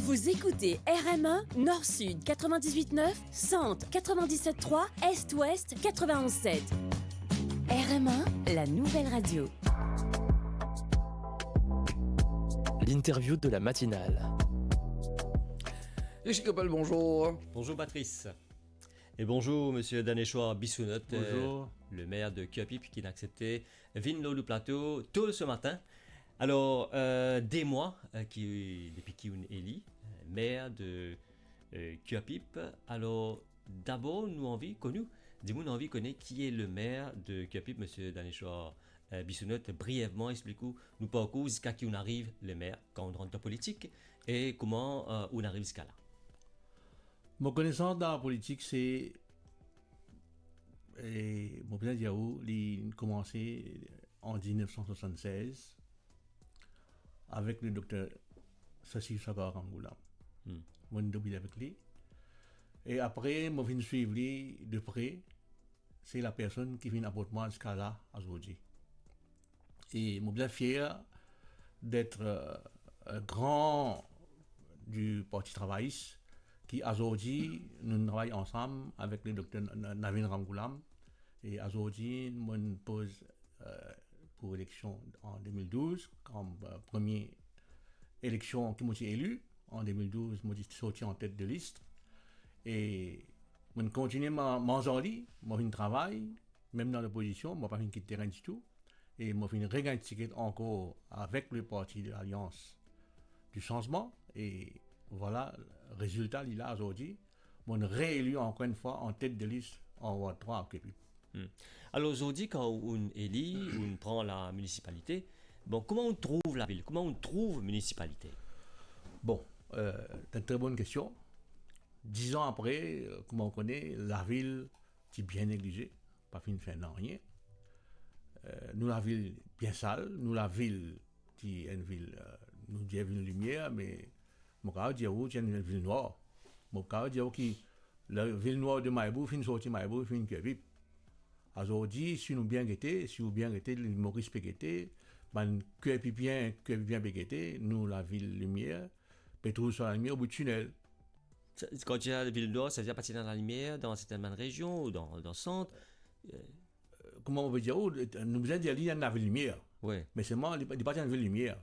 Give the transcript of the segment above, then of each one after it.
Vous écoutez RME Nord-Sud 98.9, Centre 97.3, Est-Ouest 91.7. RME, la nouvelle radio. L'interview de la matinale. Richie Coppel, bonjour. Bonjour Patrice. Et bonjour Monsieur Daneshwar Bissounot, le maire de Cuapip qui a accepté venir au plateau tôt ce matin. Alors, des mois depuis qu'il est élu, maire de Cuapip. Alors, d'abord, nous avons connu qui est le maire de Cuapip, Monsieur Daneshwar Bissounot. Brièvement, expliquez-nous parcours jusqu'à qui on arrive, le maire, quand on rentre en politique, et comment on arrive jusqu'à là. Mon connaissance dans la politique, c'est. Mon président Diaou, il a commencé en 1976 avec le docteur Sassi Sagar Angoula. Moi, j'ai avec lui. Et après, moi, je suivre lui de près. C'est la personne qui vient apporter moi jusqu'à là, aujourd'hui. Et je suis fier d'être un grand du Parti travailliste qui aujourd'hui nous travaillons ensemble avec le docteur Navin Ramgoulam. Et aujourd'hui, moi, je pose pour élection en 2012 comme première élection qui m'a été élu. En 2012, je suis sorti en tête de liste. Et je continue mon journée, je travaille, même dans l'opposition, je ne vais pas quitter le terrain du tout. Et je vais regagner encore avec le parti de l'Alliance du changement. Et voilà, le résultat, il a aujourd'hui. On réélu encore une fois en tête de liste en Ward 3 à Cuapip. Alors aujourd'hui, quand on élit, on prend la municipalité, bon, comment on trouve la ville? Comment on trouve la municipalité? Bon, c'est une très bonne question. 10 ans après, comme on connaît, la ville est bien négligée, pas fin de faire rien. Nous, la ville bien sale, nous, la ville qui est une ville, nous disons une lumière, mais je peux dire que c'est une ville noire. Je peux dire que la ville noire de Maïbou, fin de sortie Maïbou, fin de Cuapip. Aujourd'hui, si nous bien guettés, si vous bien guettés, l'île Maurice peut guetter, Cuapip bien peut guetter, nous, la ville lumière, peut trouver sur la lumière au bout du tunnel. Quand tu dis la ville noire, ça veut dire partir dans la lumière, dans certaines régions ou dans le centre. Comment on veut dire, nous besoin dire qu'il y a une ville lumière. Ouais. Mais seulement, il n'y a pas une ville lumière.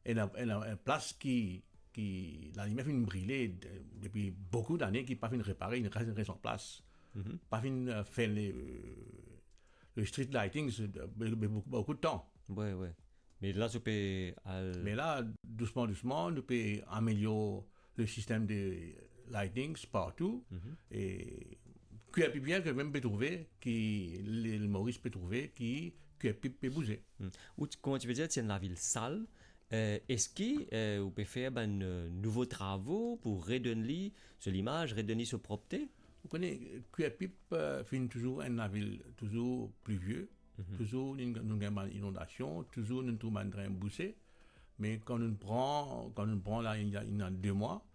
Il y a une place qui la lumière fait briller depuis beaucoup d'années, qui n'a pas fait réparer, il reste en place. Pas fait faire le street lighting beaucoup de temps. Ouais. Mais là, tu peux. Mais là, doucement, nous pouvons améliorer le système de lighting partout. Et Cuapip bien que même peut trouver, le Maurice peut trouver, qui Cuapip peut bouger. Comment tu veux dire, c'est la ville sale. Est-ce qu'on peut faire de nouveaux travaux pour redonner sur l'image, redonner sur propreté? Vous connaissez, Cuapip fait toujours une ville toujours pluvieux, toujours nous avons une inondation, toujours nous trouvons un train bouché. Mais quand nous prenons là, il y a 2 mois,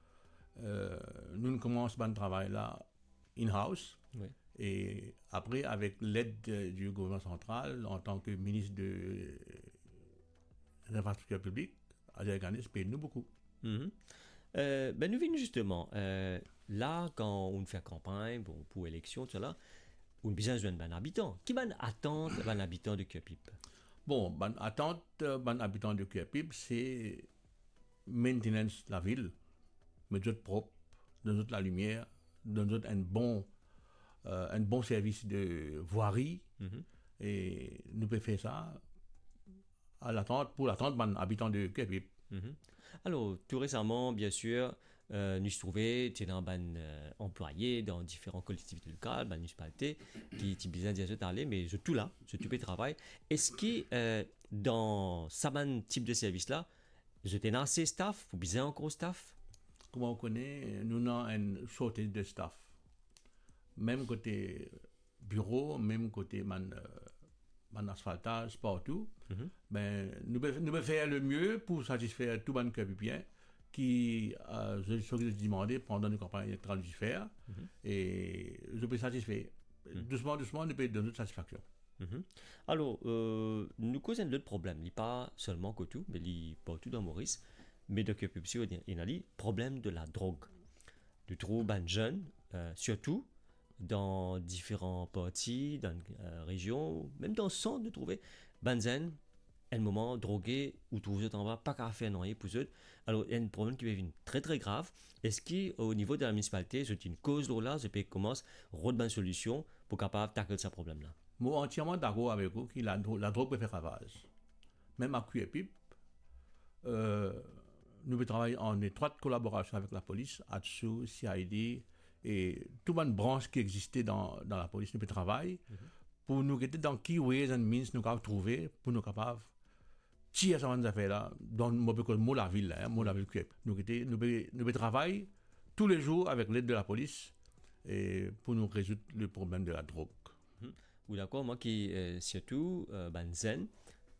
nous commençons un travail là, in-house. Oui. Et après, avec l'aide du gouvernement central, en tant que ministre de l'infrastructure publique, Adjaganis paye nous beaucoup. Nous venons justement, là, quand on fait campagne, pour élection, tout ça, on a besoin d'un habitant. Qui va attendre un habitant de Cuapip? Bon, l'attente d'un habitant de Cuapip, c'est maintenance de la ville, mettre propre, donner la lumière, donner un bon service de voirie. Et nous pouvons faire ça pour l'attente d'un habitant de Cuapip. Alors, tout récemment, bien sûr, nous trouvons un employé dans différentes collectivités locales, dans municipalités, qui ont besoin de parler, mais je tout là, je tout le travail. Est-ce que dans ce type de service-là, je t'ai assez staff, ou besoin encore staff? Comme on connaît, nous avons une shortage de staff. Même côté bureau, même côté asphaltage, partout. Nous pouvons faire le mieux pour satisfaire tout le monde bien qui je suis demandé pendant une campagne électorale de faire. Et je peux satisfaire. Doucement, nous pouvons donner notre satisfaction. Alors, nous causons d'autres problèmes. Il n'y a pas seulement Cotou, mais il y a partout dans Maurice. mais donc il y a dit problème de la drogue. Tu trouves ben jeunes, surtout dans différents parties, dans régions, même dans le centre, de trouver benzen, un moment drogué, ou trouver en bas, pas qu'à faire noyer pour eux. Alors, il y a un problème qui est très très grave. Est-ce qu'au niveau de la municipalité, c'est une cause là, je peux commencer à rendre une solution pour capable tackler ce problème-là? Je suis entièrement d'accord avec vous que la drogue peut faire ravage. Même à QEPIP, nous travaillons en étroite collaboration avec la police, ATSU, CID, et toute une branche qui existait dans la police, nous travaillons pour nous aider dans qui ways and means nous avons trouvé pour nous capables tirer ces affaires-là dans la ville, la ville QEP. Nous travaillons tous les jours avec l'aide de la police et pour nous résoudre le problème de la drogue. Oui, d'accord, moi qui surtout Zen,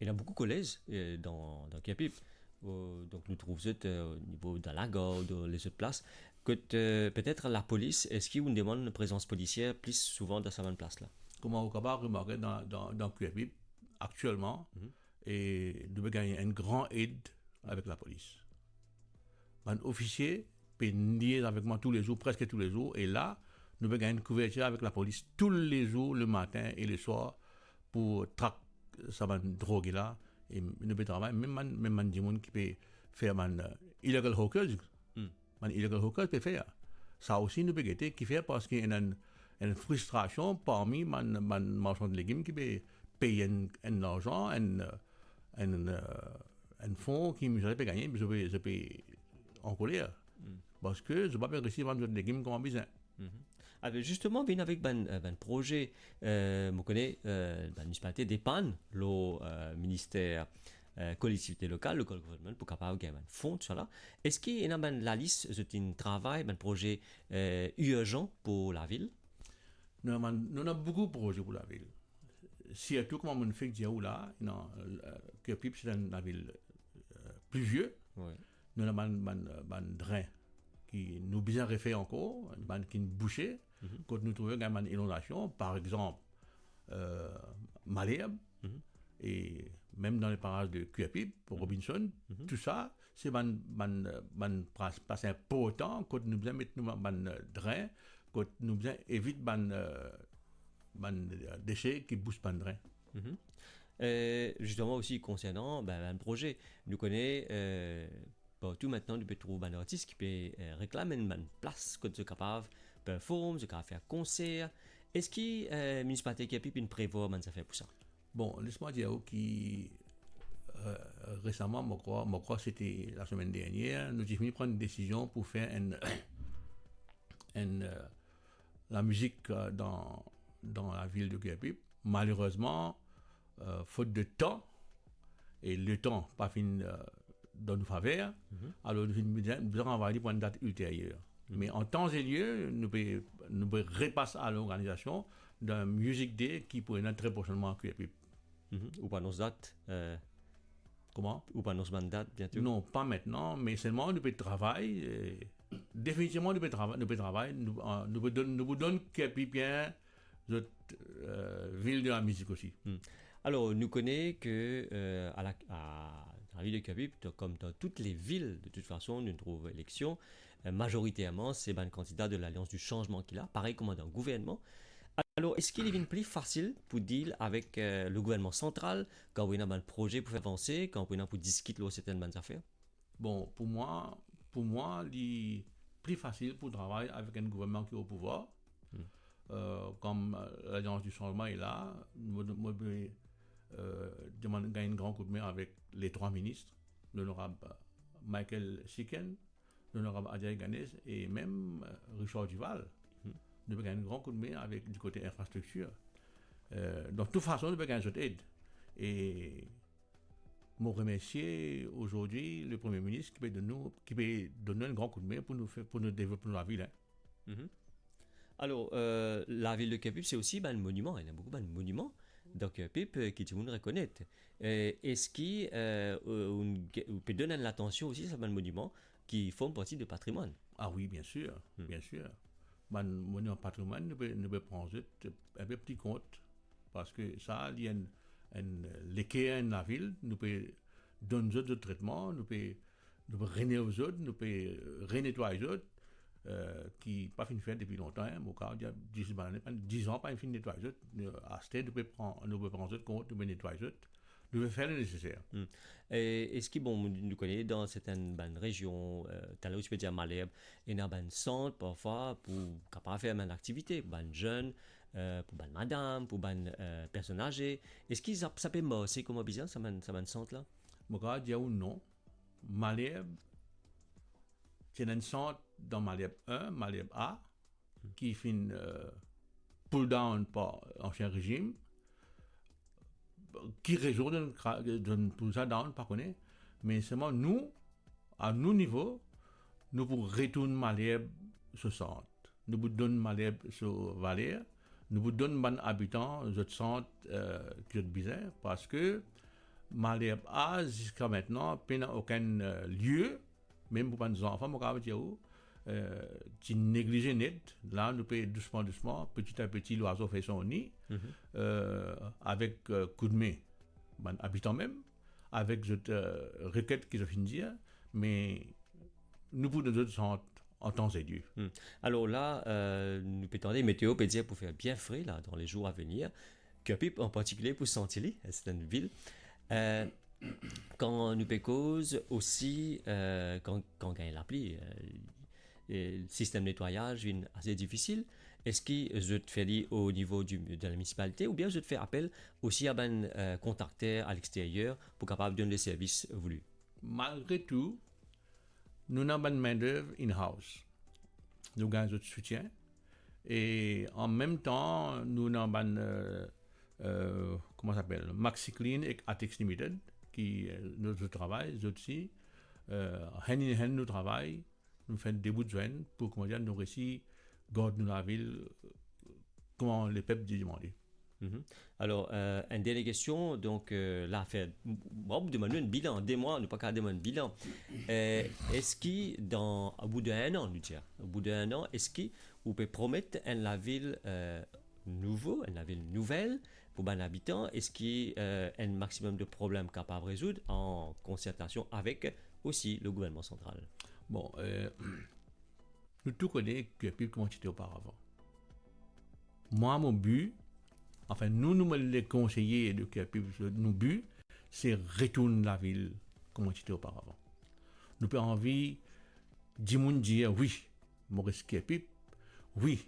il y a beaucoup de collèges dans QEPIP. Donc nous trouvons au niveau de la gare, de les autres places, que peut-être la police, est-ce qu'il y a une demande de présence policière plus souvent dans cette place-là? Comment on peut remarquer dans QEPIP actuellement, et nous avons gagné une grande aide avec la police. Un officier peut nier avec moi tous les jours, presque tous les jours, et là, nous avons gagné une couverture avec la police tous les jours, le matin et le soir, pour traquer ça drogue là. Et nous pouvons travailler, même des gens qui peuvent faire illegal hawkers, illegal hawkers peut faire. Ça aussi, nous pouvons aider qui fait parce qu'il y a une frustration parmi les marchands de légumes qui peuvent payer un argent, un fonds qui me peut gagner, je peux en colère. Parce que je ne peux pas réussir à vendre des légumes comme on a besoin. Justement, bien avec un projet, je connais la municipalité dépanne le ministère collectivité locale, le gouvernement, pour capable gagner un fonds, tout ça. Est-ce qu'il y a la liste, c'est un travail, un projet urgent pour la ville? Nous avons beaucoup de projets pour la ville. Surtout comme on fait dire là, QEPIP c'est une ville pluvieuse. Nous avons un drain qui nous bien refait encore, qui nous bouché. Quand nous trouvons une inondation, par exemple, Malherbe, et même dans les parages de QEPIP, Robinson, tout ça, c'est passé important quand nous bien mettre un drain, quand nous bien éviter déchets qui bougent pas de drain. Justement aussi concernant un projet, nous connaissons partout maintenant, nous pouvons trouver un artiste qui peut réclamer une place quand c'est capable de performer, c'est capable de faire concert. Est-ce que la municipalité qui a pu prévoir ça fait pour ça? Bon, laisse-moi dire que récemment, je crois que c'était la semaine dernière, nous avons pris une décision pour faire la musique dans la ville de QEPIP. Malheureusement, faute de temps, et le temps pas fini dans nos faveurs, alors nous avons envoyé pour une date ultérieure. Mais en temps et lieu, nous pouvons repasser à l'organisation d'un Music Day qui pourrait être très prochainement à QEPIP. Ou pas nos dates Comment? Ou pas nos dates bientôt? Non, pas maintenant, mais seulement nous pouvons travailler. Définitivement, nous pouvons travailler. Nous pouvons donner QEPIP bien notre ville de la musique aussi. Alors, nous connaissons que à la ville de QEPIP, comme dans toutes les villes, de toute façon, nous trouvons élection, majoritairement, c'est un candidat de l'Alliance du changement qu'il a, pareil comme dans le gouvernement. Alors, est-ce qu'il est plus facile pour deal avec le gouvernement central quand on a un projet pour faire avancer, quand on a pour discuter de certaines bonnes affaires? Bon, pour moi, il est plus facile pour travailler avec un gouvernement qui est au pouvoir. Comme l'Alliance du changement est là, moi, demande gagner un grand coup de main avec les trois ministres, l'honorable Michael Siken, l'honorable Adjaye Ganes et même Richard Duval. Nous avons gagné un grand coup de main avec du côté infrastructure. Donc, de toute façon, nous avons gagné cette aide. Et je remercie aujourd'hui le Premier ministre qui peut donner un grand coup de main pour nous développer la ville. Alors, la ville de QEPIP, c'est aussi un monument. Il y a beaucoup de monuments dans QEPIP qui tout le monde reconnaît. Est-ce qu'on peut donner l'attention aussi à ces monuments qui font partie du patrimoine? Ah oui, bien sûr, bien sûr. Monument patrimoine, nous pouvons prendre un petit compte parce que ça, il y a l'équerre dans la ville, nous pouvons donner d'autres traitements, nous pouvons nous pouvons réunir aux autres, nous pouvons renettoyer les autres, qui pas fini de faire depuis longtemps, hein, au cas, il y a 10 ans, pas fini de nettoyer les autres, à ce stade, nous pouvons prendre les autres compte, nous pouvons nettoyer les autres, nous pouvons faire le nécessaire. Et est-ce que, bon, nous connaissons dans certaines régions, tu as peux dire Malherbe, il y a un centre parfois pour capable faire une activité, pour les jeunes, pour les madame, pour les personnes âgées. Est-ce que ça peut marcher comme business, ça un centre là? Mon gars, il y a un nom. Malherbe, c'est un centre dans Malherbe 1, Malherbe A, qui fait pull down par l'ancien régime, qui résout de pull ça down, pas connaît, mais seulement nous, à nos niveaux, nous pouvons retourner Malherbe ce centre. Nous vous donnons Malherbe sur Valère, nous vous donnons des habitants de ce centre qui est bizarre, parce que Malherbe A, jusqu'à maintenant, il n'y a aucun lieu, même pour les enfants, qui négligent net. Là, nous payons doucement, petit à petit, l'oiseau fait son nid, avec coup de main, les habitants même, avec cette requête qu'ils ont fini de dire, mais nous pouvons nous autres en temps et lieu. Alors là, nous pouvons attendre météo peut dire pour faire bien frais là, dans les jours à venir, Cup en particulier pour Chantilly, c'est une ville. Quand nous cause aussi, quand on gagne l'appli, le système de nettoyage est assez difficile. Est-ce que je te fais au niveau de la municipalité ou bien je te fais appel aussi à un contacteur à l'extérieur pour capable donner les services voulus? Malgré tout, nous avons une main-d'œuvre in-house. Nous avons notre soutien et en même temps, nous avons comment ça s'appelle, MaxiClean et Atex Limited, qui est notre travail, aussi. Hand in hand, nous travaillons, nous faisons des bouts de joint pour comment dire, nous réussir garder la ville, comment les peuples demandent. Alors, une dernière question, donc là, moi, vous demandez un bilan, des mois, nous pas qu'à demander un bilan. Est-ce qu'au bout d'un an, est-ce que vous pouvez promettre la ville une ville nouvelle pour les habitants? Est-ce qu'il y a un maximum de problèmes capables de résoudre en concertation avec aussi le gouvernement central? Bon, nous tous connaissons que plus comment c'était auparavant. Moi, mon but, enfin, nous les conseillers de nos buts, c'est retourner la ville comme c'était auparavant. Nous avons envie de dire oui, Maurice Kepip, oui,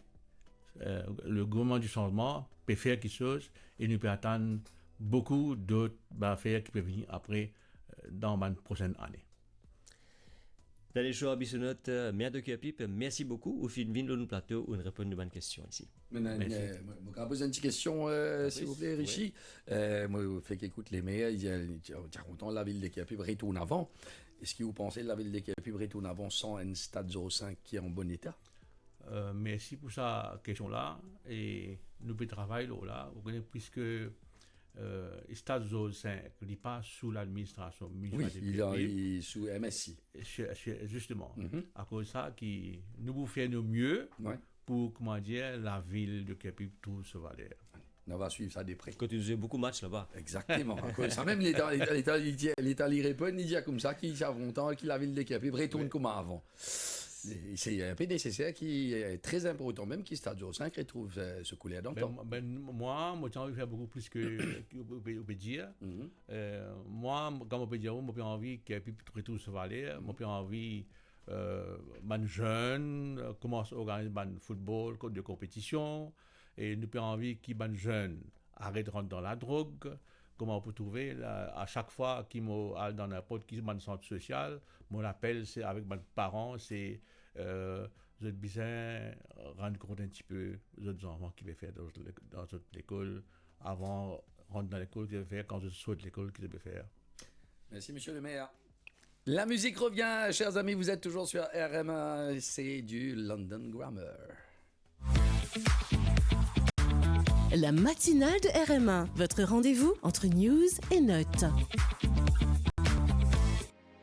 le gouvernement du changement peut faire quelque chose et nous peut attendre beaucoup d'autres affaires qui peuvent venir après dans la prochaine année. Daniel Chouard Bissonnette, maire de Kepip, merci beaucoup. Au fil de nous plateau, on répond à une bonne question ici. Je vais poser une petite question, s'il vous plaît, Richie. Moi, je fais qu'écoute les maires, il y a longtemps la ville de Kepip retourne avant. Est-ce que vous pensez que la ville de Kepip retourne avant sans un stade 05 qui est en bon état? Merci pour cette question-là. Et nous pouvons travailler là, puisque le stade 05 n'est pas sous l'administration municipale. Oui, il est sous MSI. Justement. À cause de ça, nous pouvons faire nos mieux pour, comment dire, la ville de Kepip tout se valait. On va suivre ça de près. Quand tu faisais beaucoup de matchs là-bas. Exactement. Ça même l'État y répond, il dit comme ça, qu'il savent longtemps que la ville de Kepip retourne comme avant. C'est un PDCC qui est très important, même qui Stade 05 retrouve ce couler dans le temps. Moi, j'ai envie de faire beaucoup plus que vous pouvez dire. Moi, comme on peut dire, j'ai envie que tout se valait. J'ai envie que les jeunes commencent à organiser le football, de compétition. Et nous avons envie que les jeunes arrêtent de rentrer dans la drogue. Comment on peut trouver, à chaque fois qu'ils sont dans n'importe quel centre social, mon appel, c'est avec mes parents, c'est je besoin rendre compte un petit peu des autres enfants qui veulent faire dans l'école, avant de rentrer dans l'école, qu'ils veulent faire, quand je saute l'école, qu'ils veulent faire. Merci, monsieur le maire. La musique revient, chers amis, vous êtes toujours sur RM1, c'est du London Grammar. La matinale de RM1, votre rendez-vous entre news et notes.